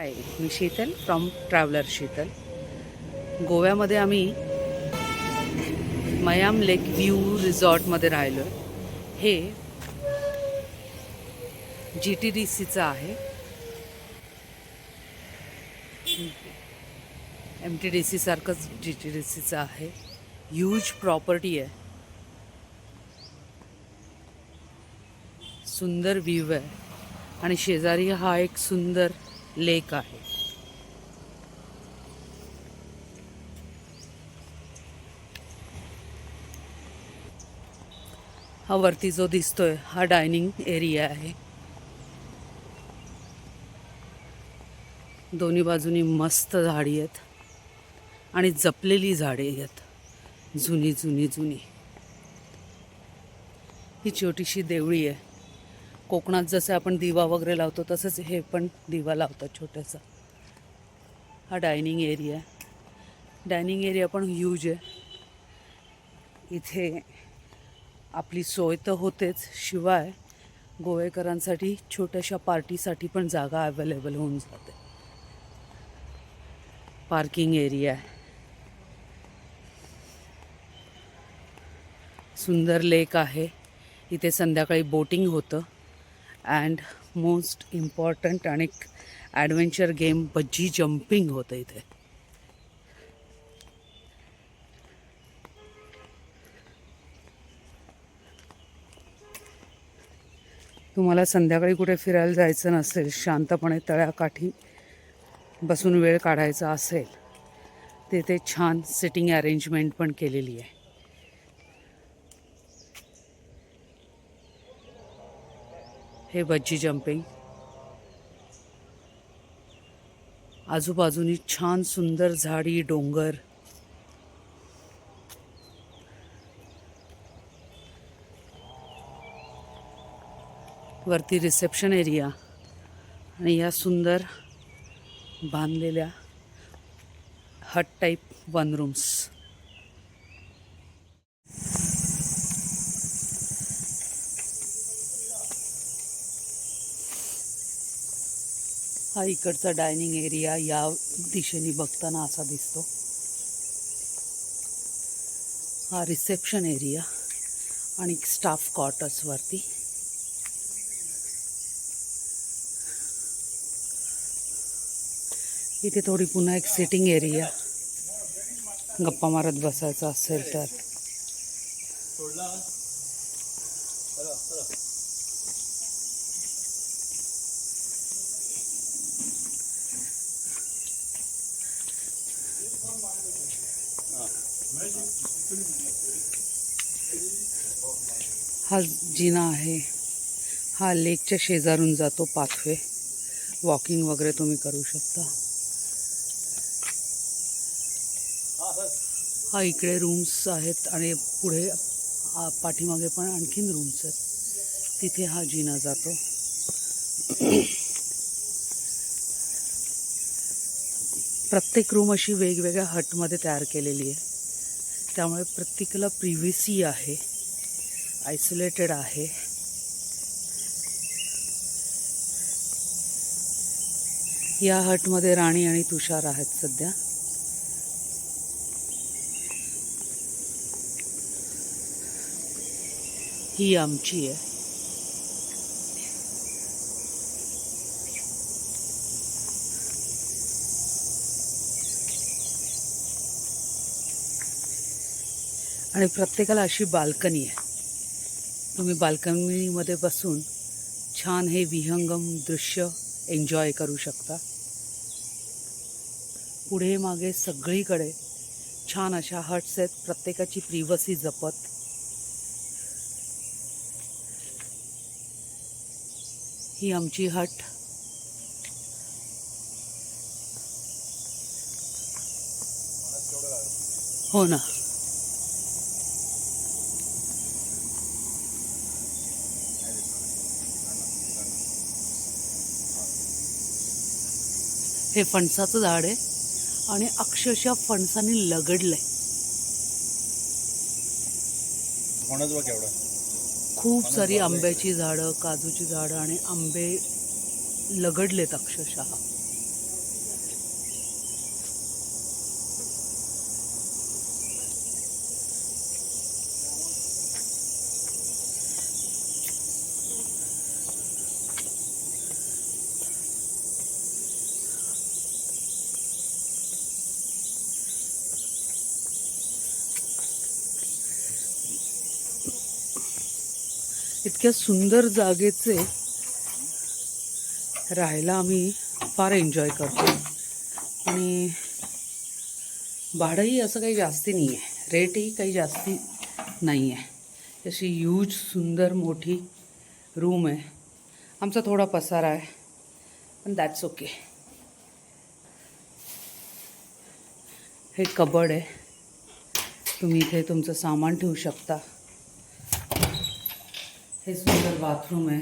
High, me Sheetal from traveller Sheetal. गोव्यामध्ये आम्ही मयाम लेक view रिसॉर्टमध्ये राहिलो. हे GTDCचं आहे. MTDC सारखंच GTDCचं आहे. ह्यूज प्रॉपर्टी आहे, सुंदर व्ह्यू आहे आणि शेजारी हा एक सुंदर लेक आहे. हा वरती जो दिसतोय हा डायनिंग एरिया आहे. दोन्ही बाजूनी मस्त झाडी आहेत आणि जपलेली झाडे आहेत, जुनी जुनी जुनी. ही छोटीशी देवळी आहे. कोकणात जसं आपण दिवा वगैरे लावतो तसंच हे पण दिवा लावतात छोटासा. हा डायनिंग एरिया आहे. डायनिंग एरिया पण ह्यूज आहे. इथे आपली सोय तर होतेच, शिवाय गोवेकरांसाठी छोट्याशा पार्टीसाठी पण जागा अवेलेबल होऊन जाते. पार्किंग एरिया आहे. सुंदर लेक आहे. इथे संध्याकाळी बोटिंग होतं. अँड मोस्ट इम्पॉर्टंट आणि ॲडव्हेंचर गेम बज्जी जम्पिंग होतं इथे. तुम्हाला संध्याकाळी कुठे फिरायला जायचं नसेल, शांतपणे तळ्याकाठी बसून वेळ काढायचा असेल, तिथे छान सिटिंग अरेंजमेंट पण केलेली आहे. हे बज्जी जम्पिंग. आजूबाजूनी छान सुंदर झाडी, डोंगर. वरती रिसेप्शन एरिया आणि या सुंदर बांधलेल्या हट टाईप वन रूम्स. हा इकडचा डायनिंग एरिया या दिशेने बघताना असा दिसतो. हा रिसेप्शन एरिया आणि स्टाफ क्वार्टर्स वरती. इथे थोडी पुन्हा एक सिटिंग एरिया, गप्पा मारत बसायचं असेल तर. हा जिना आहे. हा लेकच्या शेजारून जातो पाथवे. वॉकिंग वगैरे तुम्ही करू शकता. हा इकडे रूम्स आहेत आणि पुढे पाठीमागे पण आणखीन रूम्स आहेत. तिथे हा जिना जातो. प्रत्येक रूम अशी वेगवेगळ्या हटमध्ये तयार केलेली आहे, त्यामुळे प्रत्येकाला प्रिव्हसी आहे, आयसोलेटेड आहे. या हटमध्ये राणी आणि तुषार आहेत सध्या. ही आमची आहे. आणि प्रत्येकाला अशी बाल्कनी आहे. तुम्ही बाल्कनीमध्ये बसून छान हे विहंगम दृश्य एन्जॉय करू शकता. पुढे मागे सगळीकडे छान अशा हट्स आहेत, प्रत्येकाची प्रिव्हसी जपत. ही आमची हट. हो ना. हे फणसाचं झाड आहे आणि अक्षरशः फणसाने लगडलंय. खूप सारी आंब्याची झाडं, काजूची झाडं आणि आंबे लगडलेत अक्षरशः. इतक्या सुंदर जागेचे राहायला आम्ही फार एन्जॉय करतो. आणि भाडंही असं काही जास्ती नाही आहे, रेटही काही जास्ती नाही आहे. अशी ह्यूज सुंदर मोठी रूम आहे. आमचा थोडा पसारा आहे, पण दॅट्स ओके. हे कबड आहे, तुम्ही इथे तुमचं सामान ठेवू शकता. हे सुंदर बाथरूम आहे.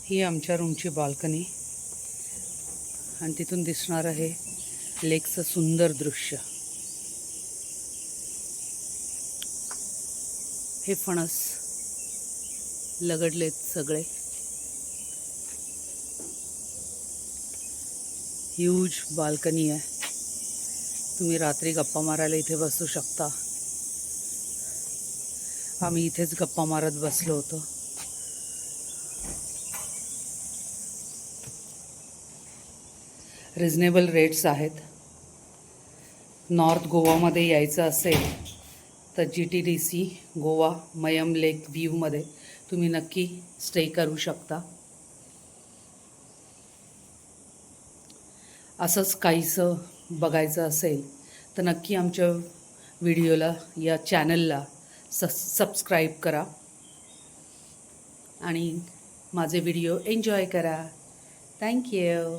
ही आमच्या रूमची बाल्कनी आणि तिथून दिसणार आहे लेकचं सुंदर दृश्य. हे फणस लगडलेत सगळे. ह्यूज बाल्कनी आहे, तुम्ही रात्री गप्पा मारायला इथे बसू शकता. आम्ही इथेच गप्पा मारत बसलो होतो. रिजनेबल रेट्स आहेत. नॉर्थ गोवामध्ये यायचं असेल तर GTDC गोवा मयम लेक व्ह्यूमध्ये तुम्ही नक्की स्टे करू शकता. असंच काहीसं बघायचं असेल तर नक्की आमच्या व्हिडिओला या चॅनलला सबस्क्राईब करा आणि माझे व्हिडिओ एन्जॉय करा. थँक्यू.